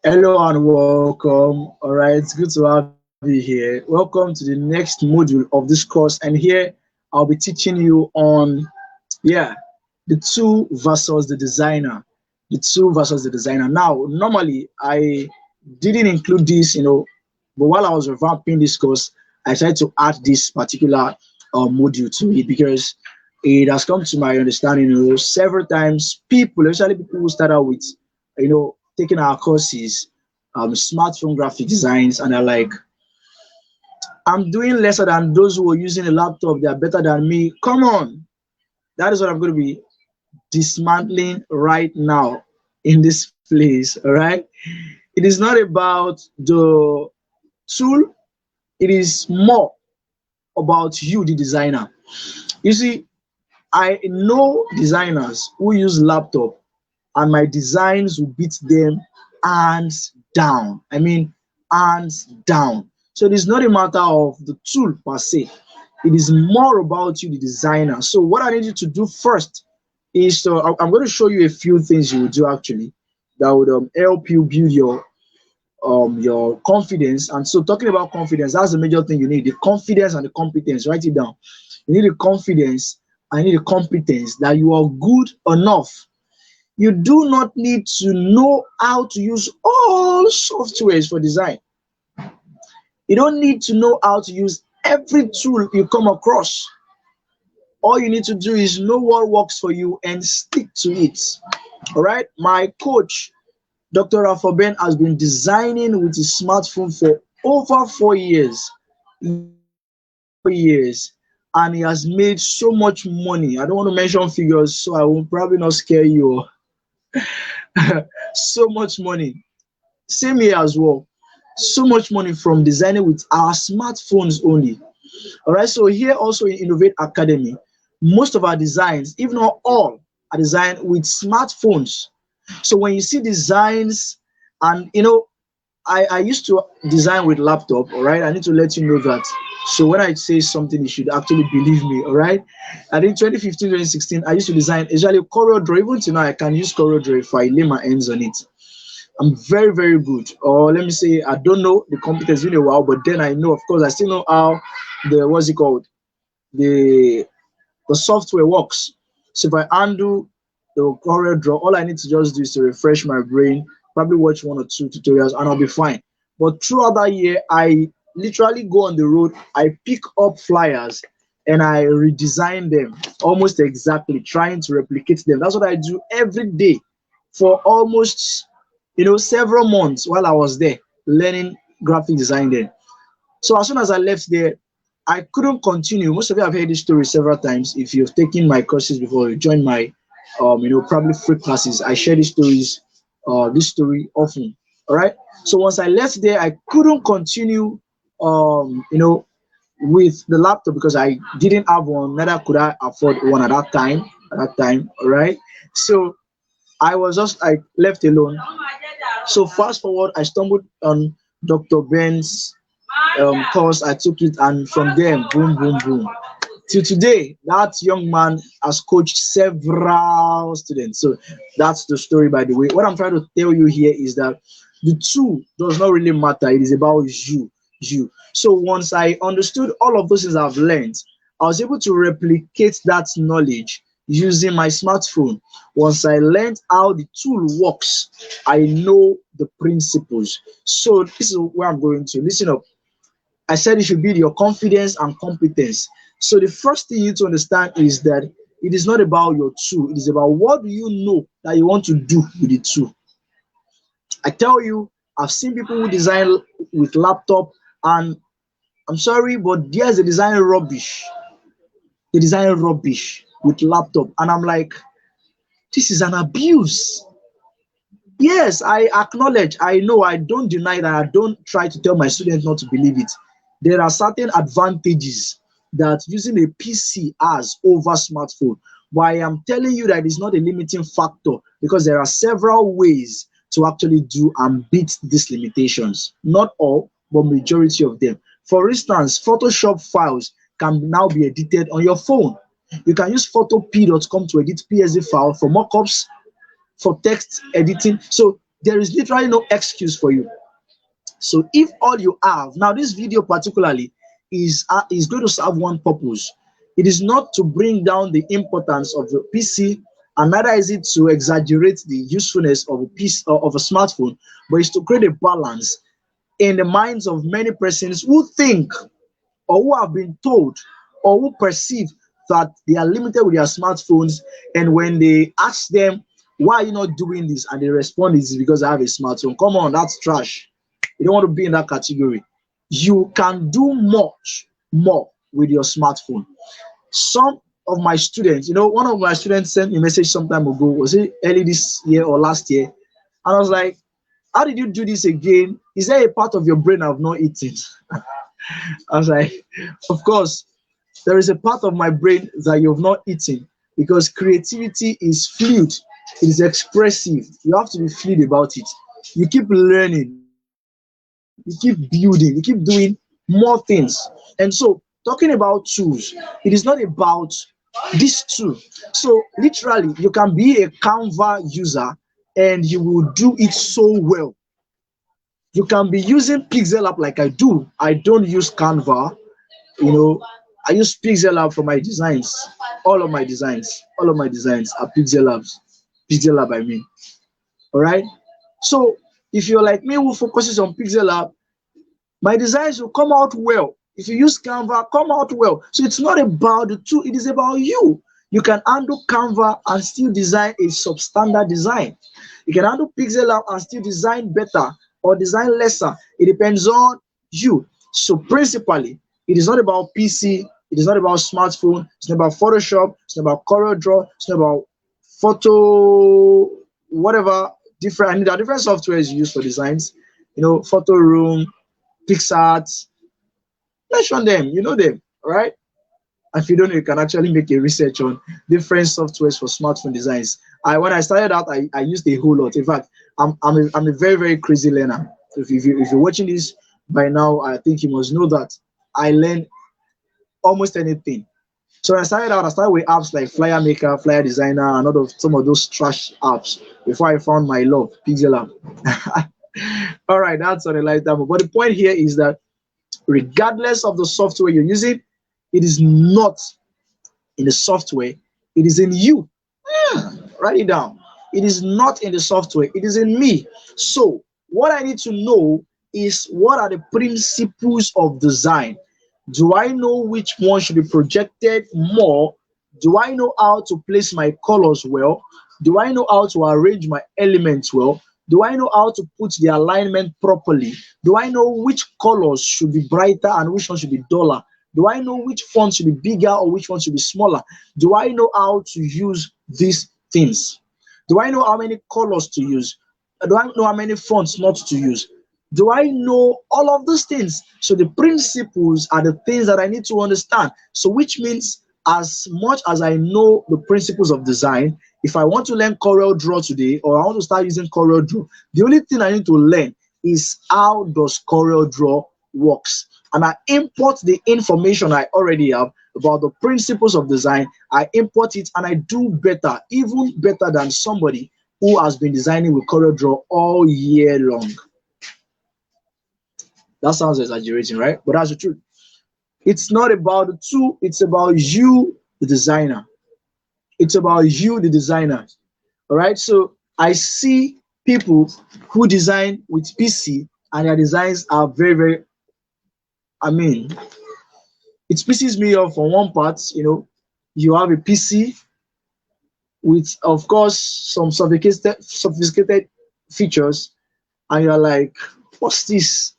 Hello and welcome. All right, it's good to have you here. Welcome to the next module of this course. And here I'll be teaching you on, yeah, the tool versus the designer. The tool versus the designer. Now, normally I didn't include this, but while I was revamping this course, I tried to add this particular module to it because it has come to my understanding, several times people, especially people who start out with, taking our courses, smartphone graphic designs, and they're like, I'm doing lesser than those who are using a laptop. They are better than me. Come on, that is what I'm going to be dismantling right now in this place. All right, it is not about the tool, it is more about you, the designer. You see, I know designers who use laptop and my designs will beat them hands down. I mean, hands down. So it is not a matter of the tool per se. It is more about you, the designer. So what I need you to do first is I'm going to show you a few things you will do actually that would help you build your confidence. And so talking about confidence, that's the major thing you need: the confidence and the competence. Write it down. You need the confidence. I need the competence that you are good enough. You do not need to know how to use all softwares for design. You don't need to know how to use every tool you come across. All you need to do is know what works for you and stick to it. All right. My coach, Dr. Rafaben, has been designing with his smartphone for over 4 years. 4 years. And he has made so much money. I don't want to mention figures, so I will probably not scare you. So much money. Same here as well. So much money from designing with our smartphones only. All right. So here also in Innovate Academy, most of our designs, if not all, are designed with smartphones. So when you see designs, and I used to design with laptop. All right. I need to let you know that. So when I say something, you should actually believe me. All right. I think 2015, 2016, I used to design usually CorelDRAW. Even till now, I can use CorelDRAW if I lay my hands on it. I'm very, very good. Or let me say, I don't know the competence in a while, but then I know, of course, I still know how what's it called? The software works. So if I undo the CorelDRAW, all I need to just do is to refresh my brain, probably watch one or two tutorials, and I'll be fine. But throughout that year, I literally go on the road, I pick up flyers, and I redesign them almost exactly, trying to replicate them. That's what I do every day for almost several months while I was there learning graphic design there. So as soon as I left there, I couldn't continue. Most of you have heard this story several times. If you've taken my courses before, you join my probably free classes, I share these stories, this story often. All right. So once I left there, I couldn't continue with the laptop because I didn't have one, neither could I afford one at that time. All right. So I left alone. So fast forward, I stumbled on Dr. Ben's course. I took it, and from there, boom, boom, boom. Till today, that young man has coached several students. So that's the story, by the way. What I'm trying to tell you here is that the tool does not really matter. It is about you. You. So once I understood all of those things I've learned, I was able to replicate that knowledge using my smartphone. Once I learned how the tool works, I know the principles. So this is where I'm going to. Listen up. I said it should build your confidence and competence. So the first thing you need to understand is that it is not about your tool. It is about what do you know that you want to do with the tool. I tell you, I've seen people who design with laptop, and I'm sorry, but there's a design rubbish. They design rubbish with laptop, and I'm like, this is an abuse. Yes, I acknowledge, I know, I don't deny that. I don't try to tell my students not to believe it. There are certain advantages that using a PC has over smartphone. But I am telling you that it's not a limiting factor because there are several ways to actually do and beat these limitations. Not all, but majority of them. For instance, Photoshop files can now be edited on your phone. You can use photop.com to edit PSD file for mockups, for text editing. So there is literally no excuse for you. So if all you have now, this video particularly is going to serve one purpose. It is not to bring down the importance of the PC, and neither is it to exaggerate the usefulness of a piece of a smartphone, but it's to create a balance in the minds of many persons who think, or who have been told, or who perceive that they are limited with their smartphones. And when they ask them, why are you not doing this? And they respond, it's because I have a smartphone. Come on, that's trash. You don't want to be in that category. You can do much more with your smartphone. Some of my students, one of my students sent me a message some time ago, was it early this year or last year? And I was like, how did you do this again? Is there a part of your brain I've not eaten? I was like, of course, there is a part of my brain that you've not eaten, because creativity is fluid, it is expressive. You have to be fluid about it. You keep learning, you keep building, you keep doing more things. And so, talking about tools, it is not about this tool. So, literally, you can be a Canva user and you will do it so well. You can be using Pixel App like I do. I don't use Canva. I use Pixel App for my designs. All of my designs are Pixel Apps. Pixel App, I mean. All right. So if you're like me who focuses on Pixel App, my designs will come out well. If you use Canva, come out well. So it's not about the tool, it is about you. You can handle Canva and still design a substandard design. You can handle Pixel App and still design better or design lesser. It depends on you. So principally, it is not about PC, it is not about smartphone, it's not about Photoshop, it's not about CorelDRAW, it's not about photo, whatever, different. I mean, there are different softwares you use for designs, Photo Room, PixArt, mention them, you know them, right? If you don't know, you can actually make a research on different softwares for smartphone designs. When I started out, I used a whole lot. In fact, I'm a very, very crazy learner. So if you're watching this by now, I think you must know that I learn almost anything. So when I started out, I started with apps like Flyer Maker, Flyer Designer, and some of those trash apps before I found my love, Pixel App. All right, that's on a light time. But the point here is that regardless of the software you're using, it is not in the software, it is in you. Write it down. It is not in the software, it is in me. So what I need to know is, what are the principles of design? Do I know which one should be projected more? Do I know how to place my colors well? Do I know how to arrange my elements well? Do I know how to put the alignment properly? Do I know which colors should be brighter and which one should be duller? Do I know which font should be bigger or which one should be smaller? Do I know how to use these things? Do I know how many colors to use? Do I know how many fonts not to use? Do I know all of those things? So the principles are the things that I need to understand. So which means, as much as I know the principles of design, if I want to learn CorelDRAW today, or I want to start using CorelDRAW, the only thing I need to learn is how does CorelDRAW works. And I import the information I already have about the principles of design. I import it and I do better, even better than somebody who has been designing with CorelDRAW all year long. That sounds exaggerating, right? But that's the truth. It's not about the tool, it's about you, the designer. It's about you, the designer. All right. So I see people who design with PC and their designs are very, very, it pisses me off on one part. You have a PC with, of course, some sophisticated features, and you're like, what's this?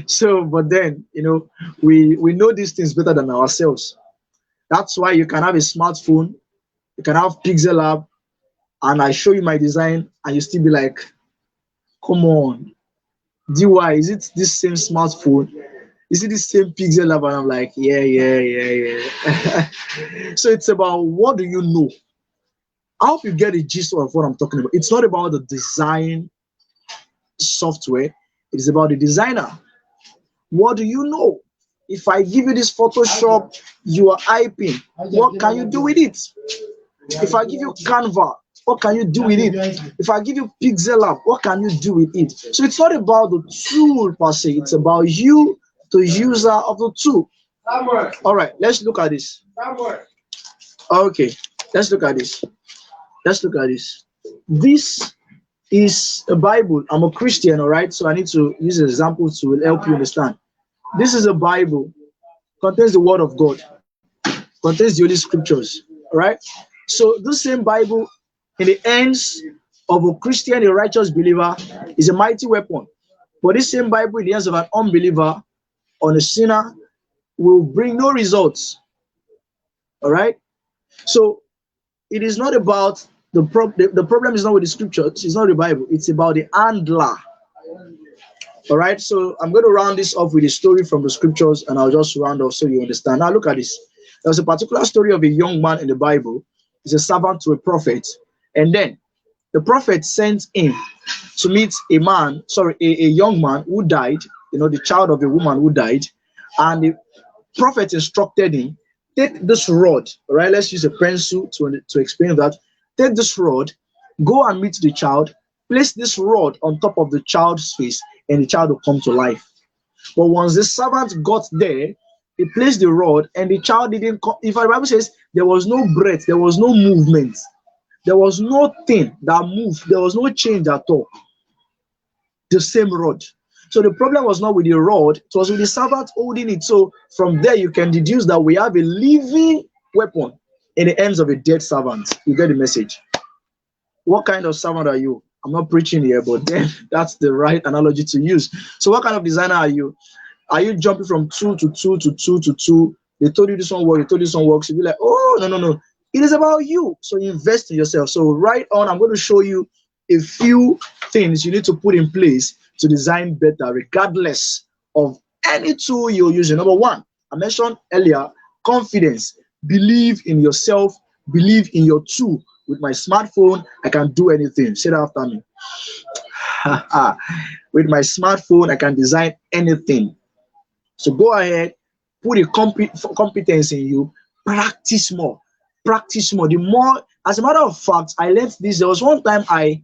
So, but then, we know these things better than ourselves. That's why you can have a smartphone, you can have Pixel App, and I show you my design, and you still be like, come on, DY, is it this same smartphone? Is it the same Pixel App? And I'm like, yeah. So it's about, what do you know? I hope you get the gist of what I'm talking about. It's not about the design software, it is about the designer. What do you know? If I give you this Photoshop, you are hyping. What can you do with it? If I give you Canva, what can you do with it? If I give you Pixel Lab, what can you do with it? So it's not about the tool per se, it's about you, the user of the tool. All right, let's look at this. Okay, let's look at this. Let's look at this. This is a Bible. I'm a Christian, all right? So I need to use an example to help you understand. This is a Bible, contains the Word of God, contains the Holy Scriptures, all right? So this same Bible in the hands of a Christian, a righteous believer, is a mighty weapon. But this same Bible in the hands of an unbeliever or a sinner will bring no results, all right? So it is not about the problem is not with the scriptures, it's not the Bible, it's about the handler. All right, so I'm going to round this off with a story from the scriptures, and I'll just round off so you understand. Now look at this. There's a particular story of a young man in the Bible. He's a servant to a prophet, and then the prophet sent him to meet a young man who died, the child of a woman who died, and the prophet instructed him, take this rod, all right, let's use a pencil to explain that. Take this rod, go and meet the child, place this rod on top of the child's face, and the child will come to life. But once the servant got there, he placed the rod, and the child didn't come. If the Bible says there was no breath, there was no movement, there was nothing that moved, there was no change at all. The same rod. So the problem was not with the rod, it was with the servant holding it. So from there, you can deduce that we have a living weapon in the hands of a dead servant. You get the message. What kind of servant are you? I'm not preaching here, but then that's the right analogy to use. So what kind of designer are you? Are you jumping from 2 to 2 to 2 to 2? They told you this one works, they told you this one works. You'll be like, oh, no. It is about you. So invest in yourself. So right on, I'm going to show you a few things you need to put in place to design better, regardless of any tool you're using. Number one, I mentioned earlier, confidence. Believe in yourself, believe in your tool. With my smartphone, I can do anything. Say that after me. With my smartphone, I can design anything. So go ahead, put a competence in you, practice more. Practice more. The more, as a matter of fact, I learned this. There was one time I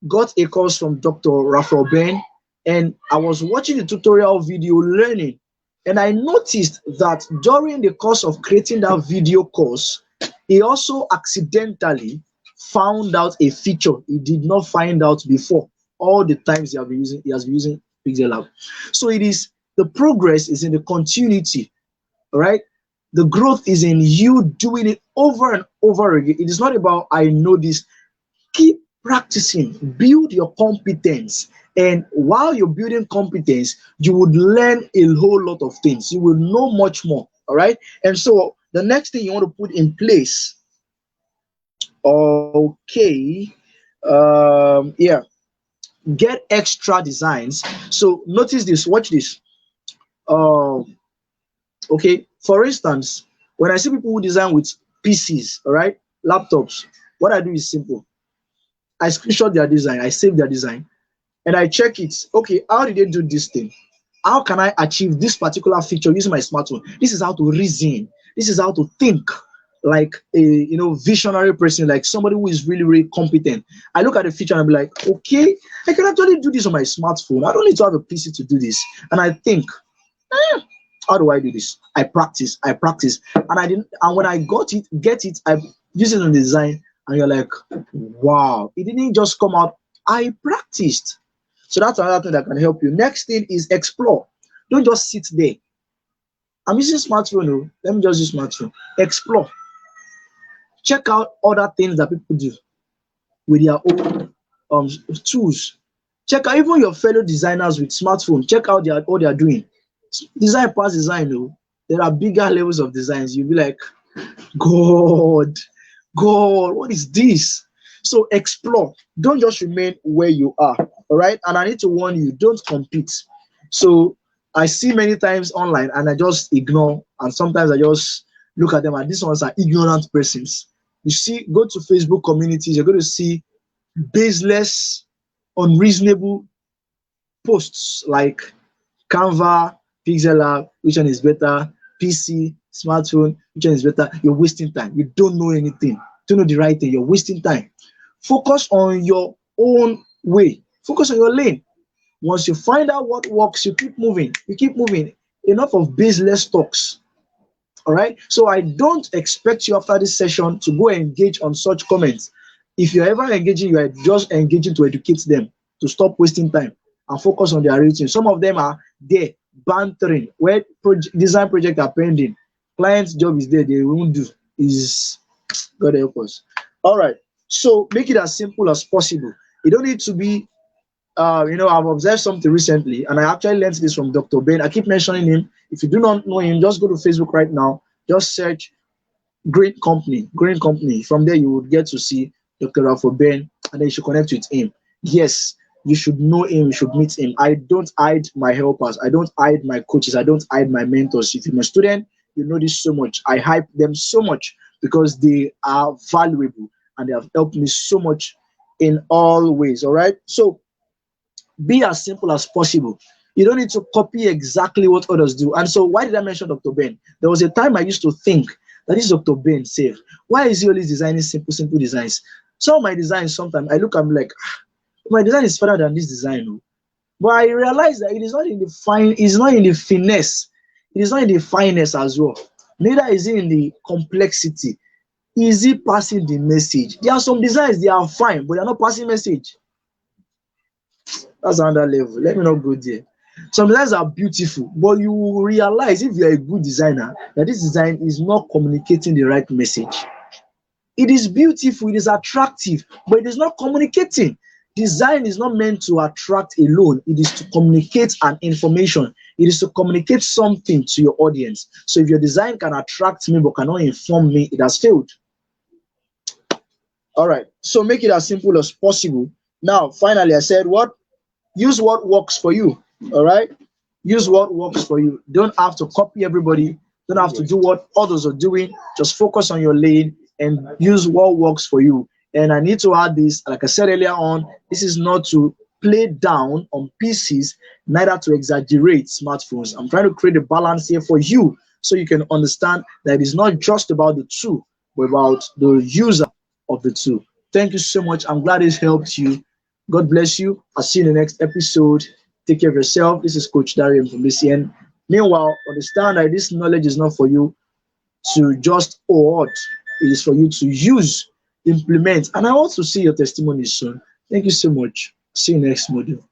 got a course from Dr. Raphael Ben, and I was watching the tutorial video learning. And I noticed that during the course of creating that video course, he also accidentally found out a feature he did not find out before. All the times he has been using Pixel Lab. So the progress is in the continuity, all right? The growth is in you doing it over and over again. It is not about, I know this. Keep practicing, build your competence. And while you're building competence, you would learn a whole lot of things. You will know much more, all right? And so the next thing you want to put in place, okay, get extra designs. So notice this, watch this. Okay, for instance, when I see people who design with PCs, all right, laptops, what I do is simple. I screenshot their design, I save their design, and I check it. Okay, how did they do this thing? How can I achieve this particular feature using my smartphone? This is how to reason. This is how to think like a visionary person, like somebody who is really, really competent. I look at the feature and I'm like, okay, I can actually do this on my smartphone. I don't need to have a PC to do this. And I think, how do I do this? I practice, and when I get it, I use it on the design, and you're like, wow, it didn't just come out. I practiced. So that's another thing that can help you. Next thing is explore. Don't just sit there. I'm using smartphone. No? Let me just use smartphone. Explore. Check out other things that people do with their own tools. Check out even your fellow designers with smartphone. Check out what they are doing. Design past design. No? There are bigger levels of designs. You'll be like, God, what is this? So explore. Don't just remain where you are. All right. And I need to warn you, don't compete. So I see many times online and I just ignore, and sometimes I just look at them and these ones are ignorant persons. You see, go to Facebook communities, you're going to see baseless, unreasonable posts like Canva, Pixel Lab, which one is better, PC, smartphone, which one is better. You're wasting time. You don't know anything. Don't know the right thing. You're wasting time. Focus on your own way. Focus on your lane. Once you find out what works, you keep moving. You keep moving. Enough of baseless talks. All right. So I don't expect you after this session to go engage on such comments. If you're ever engaging, you are just engaging to educate them, to stop wasting time and focus on their routine. Some of them are there bantering where design project are pending. Client's job is there, they won't do. Is God help us. All right. So make it as simple as possible. You don't need to be I've observed something recently, and I actually learned this from Dr. Ben. I keep mentioning him. If you do not know him, just go to Facebook right now. Just search Green Company. Green Company. From there, you will get to see Dr. Ralph Ben, and then you should connect with him. Yes, you should know him. You should meet him. I don't hide my helpers. I don't hide my coaches. I don't hide my mentors. If you're a student, you know this so much. I hype them so much because they are valuable and they have helped me so much in all ways. All right. So be as simple as possible. You don't need to copy exactly what others do. And so, why did I mention Dr. Ben? There was a time I used to think that this Dr. Ben safe. Why is he always designing simple designs? Some of my designs, sometimes I look, I'm like, my design is further than this design. Oh. But I realize that it is not in the fine, it's not in the finesse, it is not in the fineness as well. Neither is it in the complexity. Is it passing the message? There are some designs, they are fine, but they are not passing message. That's another level. Let me not go there. Some designs are beautiful, but you will realize if you're a good designer that this design is not communicating the right message. It is beautiful, it is attractive, but it is not communicating. Design is not meant to attract alone. It is to communicate an information. It is to communicate something to your audience. So if your design can attract me but cannot inform me, it has failed. All right. So make it as simple as possible. Now, finally, I said use what works for you. All right. Use what works for you. Don't have to copy everybody. Don't have to do what others are doing. Just focus on your lane and use what works for you. And I need to add this, like I said earlier on, this is not to play down on PCs, neither to exaggerate smartphones. I'm trying to create a balance here for you so you can understand that it's not just about the tool, but about the user of the tool. Thank you so much. I'm glad this helped you. God bless you. I'll see you in the next episode. Take care of yourself. This is Coach Darian from BCN. Meanwhile, understand that this knowledge is not for you to just hoard. It is for you to use, implement. And I want to see your testimony soon. Thank you so much. See you next module.